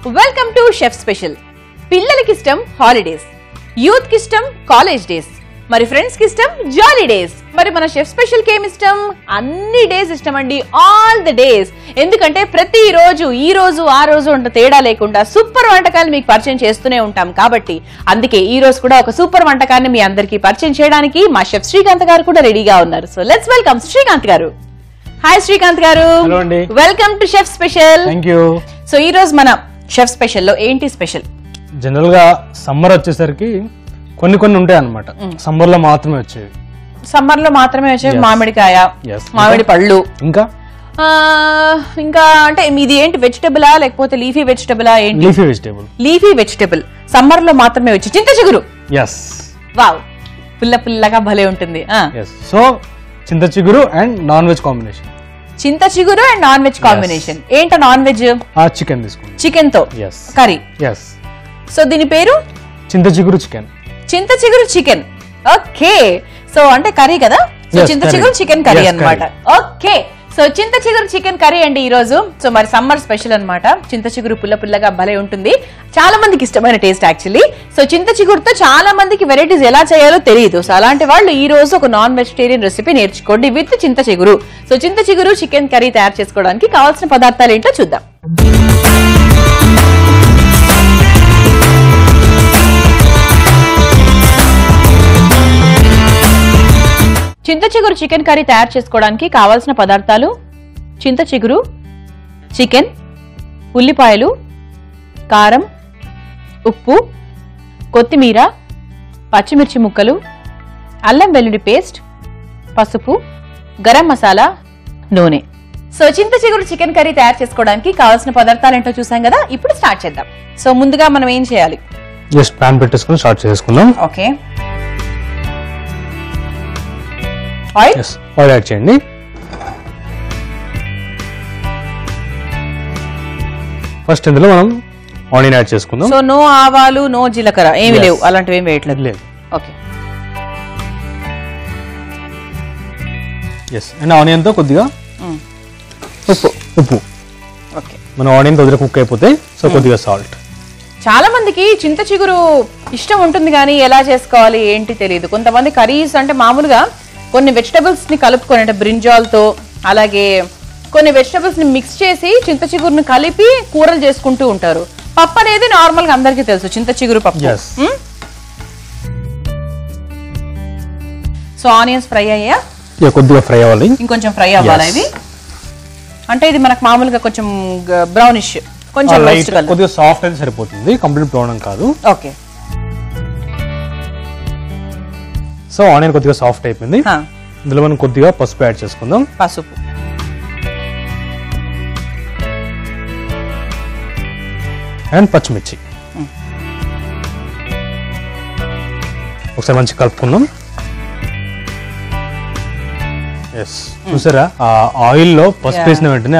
Welcome to chef special. పిల్లలకి ఇష్టం holidays, youth కి ఇష్టం కాలేజ్ డేస్, మరి ఫ్రెండ్స్ కి ఇష్టం జాలీ డేస్. మరి మన షెఫ్ స్పెషల్ కి ఏమి ఇష్టం? అన్ని డేస్ ఇష్టం అండి, ఆల్ ద డేస్. ఎందుకంటే ప్రతి రోజు ఈ రోజు ఆ రోజు అంత తేడా లేకుండా సూపర్ వంటకాలు మీకు పరిచయం చేస్తూనే ఉంటాం కాబట్టి అందుకే ఈ రోజు కూడా ఒక సూపర్ వంటకాన్ని మీ అందరికీ పరిచయం చేయడానికి మా షెఫ్ శ్రీకాంత్ గారు కూడా రెడీగా ఉన్నారు. సో లెట్స్ వెల్కమ్ శ్రీకాంత్ గారు. హాయ్ శ్రీకాంత్ గారు, welcome to chef special. Thank you. So ఈ రోజు మన షెఫ్ స్పెషల్ లో ఏంటి స్పెషల్? జనరల్ గా సమ్మర్ వచ్చేసరికి కొన్ని ఉంటాయి అన్నమాట, సమ్మర్ లో మాత్రమే వచ్చేవి. సమ్మర్ లో మాత్రమే వచ్చేవి మామిడికాయ, మామిడి పళ్ళు, ఇంకా అంటే మీది ఏంటి, వెజిటబులా లేకపోతే లీఫీ వెజిటబులా? ఏంటి? Leafy vegetable. Leafy vegetable summer లో మాత్రమే వచ్చి చింత చిగురు. వావ్, పుల్లగా భలే ఉంటుంది. సో చింత చిగురు అండ్ నాన్ వెజ్ కాంబినేషన్. చింత చిగురు అండ్ నాన్ వెజ్ కాంబినేషన్. ఏంటో నాన్ వెజ్? చికెన్ తీసుకుంటాం, చికెన్ తో కర్రీ. సో దీని పేరు చింత చిగురు చికెన్. చింత చిగురు చికెన్. ఓకే, సో అంటే కర్రీ కదా, సో చింత చిగురు చికెన్ కర్రీ అన్నమాట. ఓకే, సో చింత చిగురు చికెన్ కర్రీ అండి ఈ రోజు. సో మరి సమ్మర్ స్పెషల్ అన్నమాట. చింత చిగురు పుల్లగా భలే ఉంటుంది, చాలా మందికి ఇష్టమైన టేస్ట్ యాక్చువల్లీ. సో చింత చిగురుతో చాలా మందికి వెరైటీస్ ఎలా చేయాలో తెలియదు. సో అలాంటి వాళ్ళు ఈ రోజు ఒక నాన్ వెజిటేరియన్ రెసిపీ నేర్చుకోండి విత్ చింత చిగురు. సో చింత చిగురు చికెన్ కర్రీ తయారు చేసుకోవడానికి కావాల్సిన పదార్థాలు ఏంటో చూద్దాం. చింత చిగురు చికెన్ కర్రీ తయారు చేసుకోవడానికి కావాల్సిన పదార్థాలు: చింత చిగురు, చికెన్, ఉల్లిపాయలు, కారం, ఉప్పు, కొత్తిమీర, పచ్చిమిర్చి ముక్కలు, అల్లం వెల్లుల్లి పేస్ట్, పసుపు, గరం మసాలా, నూనె. సో చింత చిగురు చికెన్ కర్రీ తయారు చేసుకోవడానికి కావాల్సిన పదార్థాలు ఏంటో చూసాం కదా, ఇప్పుడు స్టార్ట్ చేద్దాం. సో ముందుగా మనం ఏం చేయాలి? జస్ట్ పాన్ పెట్టేసుకుని స్టార్ట్ చేసుకుందాం. ఓకే, ఆయిల్ యాడ్ చేయండి. ఫస్ట్ ఇందులో మనం ఆనియన్ యాడ్ చేసుకుందాం. సో నో ఆవాలు, నో జీలకర్ర ఏమి లేవు, అలాంటివి ఏమి వేయట్లేదు. లేదు. ఓకే, అండ్ ఆనియన్ తో కొద్దిగా ఉప్పు. ఓకే, మన ఆనియన్ కొద్దిగా కుక్ అయిపోతే సో కొద్దిగా సాల్ట్. చాలా మందికి చింత చిగురు ఇష్టం ఉంటుంది కానీ ఎలా చేసుకోవాలి ఏంటి తెలియదు. కొంతమంది కర్రీస్ అంటే మామూలుగా కొన్ని వెజిటబుల్స్ ని కలుపుకొని, అంటే బ్రింజాల్ తో అలాగే కొన్ని వెజిటబుల్స్ ని మిక్స్ చేసి చింత చిగురుని కలిపి కూరలు చేసుకుంటూ ఉంటారు. పప్పు అనేది నార్మల్ గా అందరికీ తెలుసు, చింత చిగురు పప్పు. సో ఆనియన్స్ ఫ్రై అయ్యా, కొద్దిగా ఫ్రై అవ్వాలి, ఇంకొంచెం ఫ్రై అవ్వాలి ఇది. అంటే ఇది మనకు మామూలుగా కొంచెం బ్రౌనిష్, కొంచెం కొద్దిగా సాఫ్ట్ అయితే సరిపోతుంది, కంప్లీట్ బ్రౌన్ కాదు. ఓకే, సో ఆనియన్ కొద్దిగా సాఫ్ట్ అయిపోయింది. ఇందులో మనం కొద్దిగా పసుపు యాడ్ చేసుకుందాం. పసుపు, అండ్ పచ్చిమిర్చి ఒకసారి మంచిగా కలుపుకుందాం. చూసారా, ఆ ఆయిల్ లో పసుపు వేసిన వెంటనే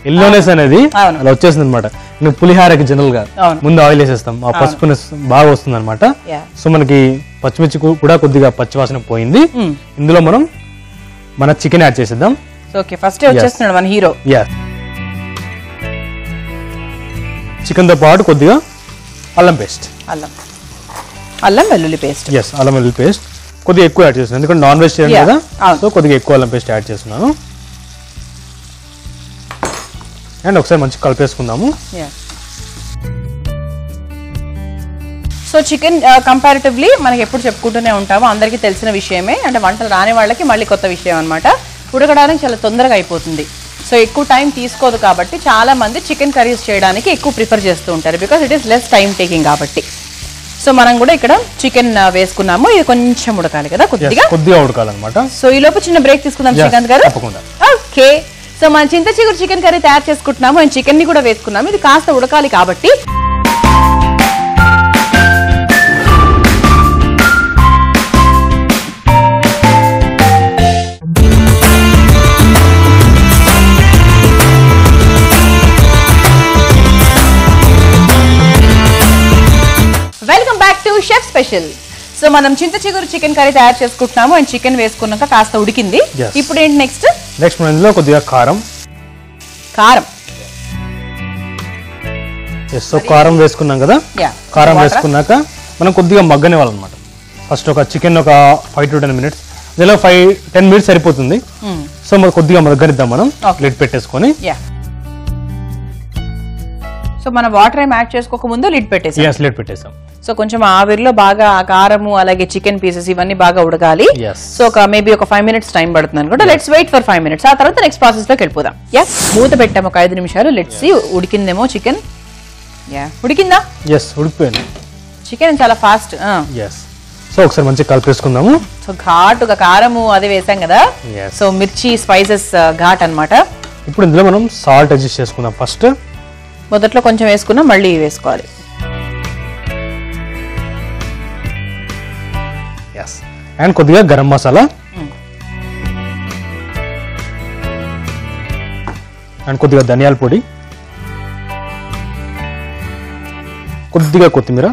ఎల్లోనెస్ అనేది అలా వచ్చేసింది అనమాట. పులిహారకి జనరల్ గా ముందు ఆయిల్ వేసేస్తాం, ఆ పసుపు బాగా వస్తుంది అనమాట. సో మనకి పచ్చిమిర్చి కూడా కొద్దిగా పచ్చివాసన పోయింది. ఇందులో మనం మన చికెన్ యాడ్ చేసేద్దాం. ఓకే, ఫస్ట్ వచ్చేస్తున్నాడు మన హీరో. చికెన్ తో పాటు కొద్దిగా అల్లం పేస్ట్, అల్లం వెల్లుల్లి పేస్ట్. అల్లం వెల్లుల్లి పేస్ట్ కొద్దిగా ఎక్కువ యాడ్ చేస్తున్నాను, ఎందుకంటే నాన్ వెజ్ చేయండి కదా. సో కొద్దిగా ఎక్కువ అల్లం పేస్ట్ యాడ్ చేస్తున్నాను. అండ్ ఒకసారి మంచిగా కలిపేసుకుందాము. సో చికెన్ కంపారిటివ్లీ మనకి ఎప్పుడు చెప్పుకుంటూనే ఉంటాము, అందరికీ తెలిసిన విషయమే. అంటే వంటలు రాని వాళ్ళకి మళ్ళీ కొత్త విషయం అనమాట. ఉడకడానికి చాలా తొందరగా అయిపోతుంది, సో ఎక్కువ టైం తీసుకోదు. కాబట్టి చాలా మంది చికెన్ కర్రీస్ చేయడానికి ఎక్కువ ప్రిఫర్ చేస్తూ ఉంటారు, because it is less time taking కాబట్టి. సో మనం కూడా ఇక్కడ చికెన్ వేసుకున్నాము, ఇది కొంచెం ఉడకాలి కదా, కొద్దిగా ఉడకాలన్నమాట. సో ఈ లోపు చిన్న బ్రేక్ తీసుకుందాం శ్రీకాంత్ గారు. ఓకే, సో మన చింత చిగురు చికెన్ కర్రీ తయారు చేసుకుంటున్నాము, అండ్ చికెన్ ని కూడా వేసుకున్నాము. ఇది కాస్త ఉడకాలి కాబట్టి welcome back to chef special. So మనం చింత చిగురు చికెన్ కర్రీ తయారు చేసుకుంటున్నాము, అండ్ చికెన్ వేసుకున్నాక కాస్త ఉడికింది. ఇప్పుడు ఏంటి నెక్స్ట్? మనం ఇందులో కొద్దిగా కారం, సో కారం వేసుకున్నాం కదా, కారం వేసుకున్నాక మనం కొద్దిగా మగ్గనివ్వాలన్నమాట. ఫస్ట్ ఒక చికెన్ ఒక 5 to 10 minutes, ఇలా 5-10 minutes సరిపోతుంది. సో మరి కొద్దిగా మగ్గనిద్దాం మనం లిడ్ పెట్టేసుకొని. సో మనం వాటర్ ఏం యాడ్ చేసుకోక ముందు లిడ్ పెట్టేసాం. సో కొంచెం ఆవిరిలో బాగా కారము అలాగే చికెన్ పీసెస్ ఇవన్నీ బాగా ఉడకాలి. సో ఒక మేబీ ఒక 5 minutes టైం పడుతుంది అనుకుంటా. Let's wait for 5 minutes. ఆ తర్వాత నెక్స్ట్ ప్రాసెస్ లోకి వెళ్ళిపోదాం. మూత పెట్టాము ఒక 5 నిమిషాలు. లెట్స్ సీ ఉడికిందేమో చికెన్. ఉడికిందా? ఉడికిపోయింది. చికెన్ చాలా ఫాస్ట్. సో ఒకసారి మంచిగా కలిపేసుకుందాము. సో ఘాటుగా కారము అదే వేసాం కదా, సో మిర్చి స్పైసెస్ ఘాట్ అన్నమాట. ఇప్పుడు ఇందులో మనం సాల్ట్ అడ్జస్ట్ చేసుకుందాం. ఫస్ట్ మొదట్లో కొంచెం వేసుకున్నాం, మళ్ళీ వేసుకోవాలి. అండ్ కొద్దిగా గరం మసాలా అండ్ కొద్దిగా ధనియాల పొడి, కొద్దిగా కొత్తిమీర,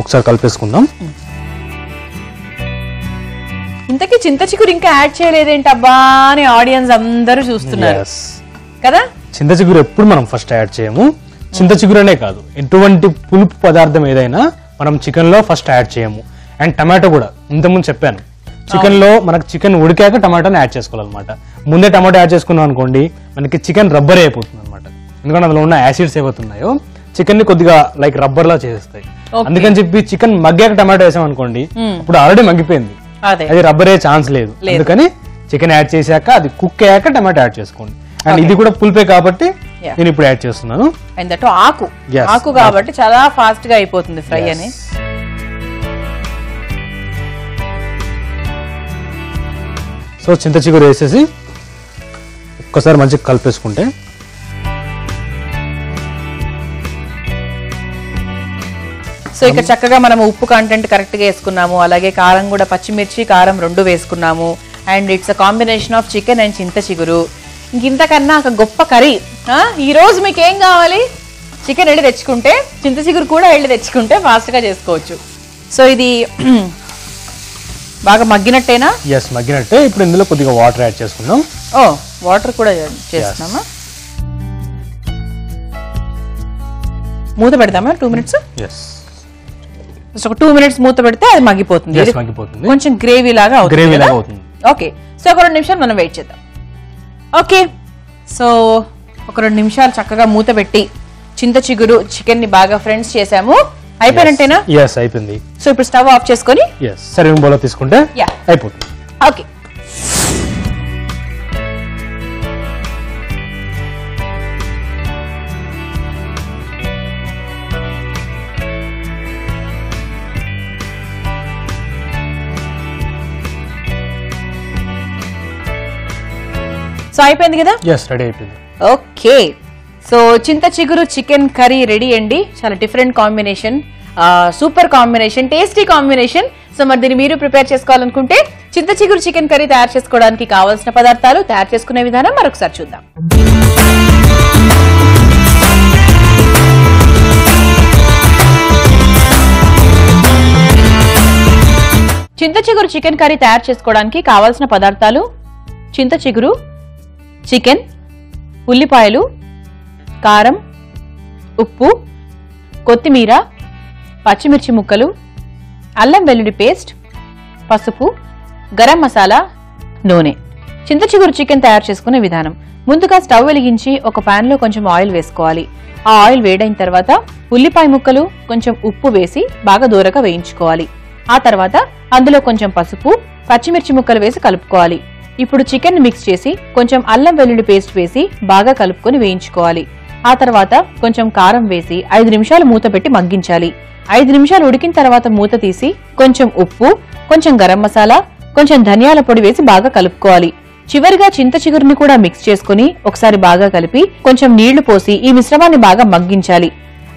ఒకసారి కలిపేసుకుందాం. ఇంతకీ చింత చిగురు ఇంకా యాడ్ చేయలేదేంటబ్బా అని ఆడియన్స్ అందరూ చూస్తున్నారు కదా. చింత చిగురు ఎప్పుడు మనం ఫస్ట్ యాడ్ చేయము. చింత చిగురనే కాదు, ఎటువంటి పులుపు పదార్థం ఏదైనా మనం చికెన్ లో ఫస్ట్ యాడ్ చేయము. అండ్ టమాటో కూడా ఇంతకుముందు చెప్పాను, చికెన్ లో మనకు చికెన్ ఉడికాక టమాటోని యాడ్ చేసుకోవాలన్నమాట. ముందే టమాటో యాడ్ చేసుకున్నాం అనుకోండి మనకి చికెన్ రబ్బర్ అయిపోతుంది అనమాట. ఎందుకంటే అందులో ఉన్న యాసిడ్స్ ఏవైతున్నాయో చికెన్ ని కొద్దిగా లైక్ రబ్బర్ లా చేసేస్తాయి. అందుకని చెప్పి చికెన్ మగ్గాక టమాటో వేసాం అనుకోండి, ఇప్పుడు ఆల్రెడీ మగ్గిపోయింది, అది రబ్బర్ అయ్యే ఛాన్స్ లేదు. అందుకని చికెన్ యాడ్ చేశాక అది కుక్ అయ్యాక టమాటో యాడ్ చేసుకోండి. అండ్ ఇది కూడా పులిపే కాబట్టి నేను ఇప్పుడు యాడ్ చేస్తున్నాను. ఆకు కాబట్టి చాలా ఫాస్ట్ గా అయిపోతుంది ఫ్రై అని. సో చింత చిగురు వేసేసి ఒక్కసారి మంచిగా కలిపేసుకుంటే సో ఇక్కడ చక్కగా మనం ఉప్పు కంటెంట్ కరెక్ట్ గా వేసుకున్నాము, అలాగే కారం కూడా పచ్చిమిర్చి కారం 2 వేసుకున్నాము. And it's a combination of chicken and చింత చిగురు. ఇంతకన్నా ఒక గొప్ప కర్రీ. ఈ రోజు మీకు ఏం కావాలి? చికెన్ వెళ్ళి తెచ్చుకుంటే, చింత చిగురు కూడా వెళ్ళి తెచ్చుకుంటే ఫాస్ట్ గా చేసుకోవచ్చు. సో ఇది బాగా మగ్గినట్టేనా? మగ్గినట్టే. ఇప్పుడు ఇందులో కొద్దిగా వాటర్ యాడ్ చేసుకుందాం. వాటర్ కూడా చేస్తున్నామా? మూత పెడదామా 2 minutes? ఒక 2 minutes మూత పెడితే అది మగ్గిపోతుంది. కొంచెం గ్రేవీ లాగా అవుతుంది. ఓకే, సో ఒక 2 నిమిషాలు మనం వెయిట్ చేద్దాం. ఓకే, సో ఒక 2 నిమిషాలు చక్కగా మూత పెట్టి చింత చిగురు చికెన్ ని బాగా ఫ్రెండ్స్ చేసాము. అయిపోయినట్టేనా? అయిపోయింది. సో ఇప్పుడు స్టవ్ ఆఫ్ చేసుకొని సర్వింగ్ బౌల్ లో తీసుకుంటే అయిపోతుంది. ఓకే, సో అయిపోయింది కదా? రెడీ అయిపోయింది. ఓకే, సో చింత చిగురు చికెన్ కర్రీ రెడీ అండి. చాలా different combination, super combination, tasty combination. So మరి దీన్ని మీరు ప్రిపేర్ చేసుకోవాలనుకుంటే చింత చిగురు చికెన్ కర్రీ తయారు చేసుకోవడానికి కావాల్సిన పదార్థాలు, తయారు చేసుకునే విధానం మరొకసారి చూద్దాం. చింత చిగురు చికెన్ కర్రీ తయారు చేసుకోవడానికి కావాల్సిన పదార్థాలు: చింత చిగురు, చికెన్, ఉల్లిపాయలు, కారం, ఉప్పు, కొత్తిమీర, పచ్చిమిర్చి ముక్కలు, అల్లం వెల్లుల్లి పేస్ట్, పసుపు, గరం మసాలా, నూనె. చింత చిగురు చికెన్ తయారు చేసుకునే విధానం: ముందుగా స్టవ్ వెలిగించి ఒక పాన్ లో కొంచెం ఆయిల్ వేసుకోవాలి. ఆ ఆయిల్ వేడైన తర్వాత ఉల్లిపాయ ముక్కలు, కొంచెం ఉప్పు వేసి బాగా దూరగా వేయించుకోవాలి. ఆ తర్వాత అందులో కొంచెం పసుపు, పచ్చిమిర్చి ముక్కలు వేసి కలుపుకోవాలి. ఇప్పుడు చికెన్ మిక్స్ చేసి కొంచెం అల్లం వెల్లుల్లి పేస్ట్ వేసి బాగా కలుపుకొని వేయించుకోవాలి. ఆ తర్వాత కొంచెం కారం వేసి 5 నిమిషాలు మూత పెట్టి మగ్గించాలి. 5 నిమిషాలు ఉడికిన తర్వాత మూత తీసి కొంచెం ఉప్పు, కొంచెం గరం మసాలా, కొంచెం ధనియాల పొడి వేసి బాగా కలుపుకోవాలి. చివరిగా చింత చిగురుని కూడా మిక్స్ చేసుకుని ఒకసారి బాగా కలిపి కొంచెం నీళ్లు పోసి ఈ మిశ్రమాన్ని బాగా మగ్గించాలి.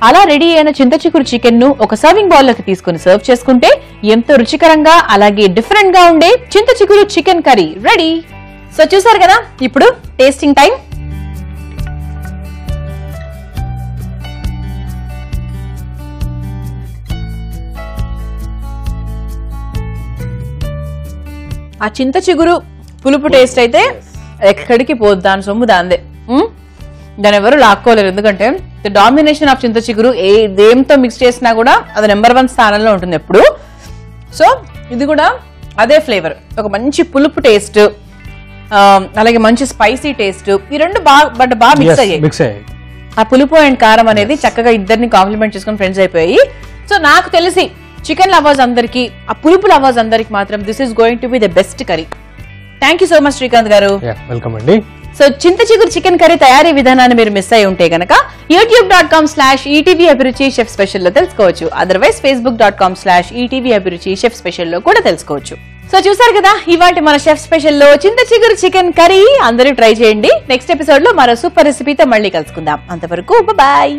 అలా రెడీ అయిన చింత చిగురు చికెన్ ను ఒక సర్వింగ్ బౌల్ లోకి తీసుకుని సర్వ్ చేసుకుంటే ఎంతో రుచికరంగా అలాగే డిఫరెంట్ గా ఉండే చింత చిగురు చికెన్ కర్రీ రెడీ. సో చూసారు కదా, ఇప్పుడు టేస్టింగ్ టైం. ఆ చింత చిగురు పులుపు టేస్ట్ అయితే ఎక్కడికి పోదు, దాని సొమ్ము దాందే. దాని ఎవరు లాక్కోలేరు. ఎందుకంటే ద డామినేషన్ ఆఫ్ చింత చిగురు దేంతో మిక్స్ చేసినా కూడా అది నెంబర్ 1 స్థానంలో ఉంటుంది ఎప్పుడు. సో ఇది కూడా అదే ఫ్లేవర్, ఒక మంచి పులుపు టేస్ట్, అలాగే మంచి స్పైసీ టేస్ట్. ఈ రెండు బాగా మిక్స్ అయ్యాయి. ఆ పులుపు అండ్ కారం అనేది చక్కగా ఇద్దరిని కాంప్లిమెంట్ చేసుకుని ఫ్రెండ్స్ అయిపోయాయి. సో నాకు తెలిసి చికెన్ లవర్స్ అందరికి, ఆ పులుపు లవర్స్ అందరికి మాత్రం this is going to be the best curry. Thank you so much Srikanth గారు. వెల్కమ్ అండి. సో చింత చిగురు చికెన్ కర్రీ తయారీ విధానాన్ని మీరు మిస్ అయి ఉంటే గనక youtube.com/ETV అభిరుచి షెఫ్ స్పెషల్ లో తెలుసుకోవచ్చు. అదర్వైజ్ facebook.com/ETV అభిరుచి షెఫ్ స్పెషల్ లో కూడా తెలుసుకోవచ్చు. సో చూసారు కదా ఇవాళ మన షెఫ్ స్పెషల్ లో చింత చిగురు చికెన్ కర్రీ. అందరూ ట్రై చేయండి. నెక్స్ట్ ఎపిసోడ్ లో మరో సూపర్ రెసిపీతో మళ్ళీ కలుసుకుందాం. అంతవరకు బాయ్.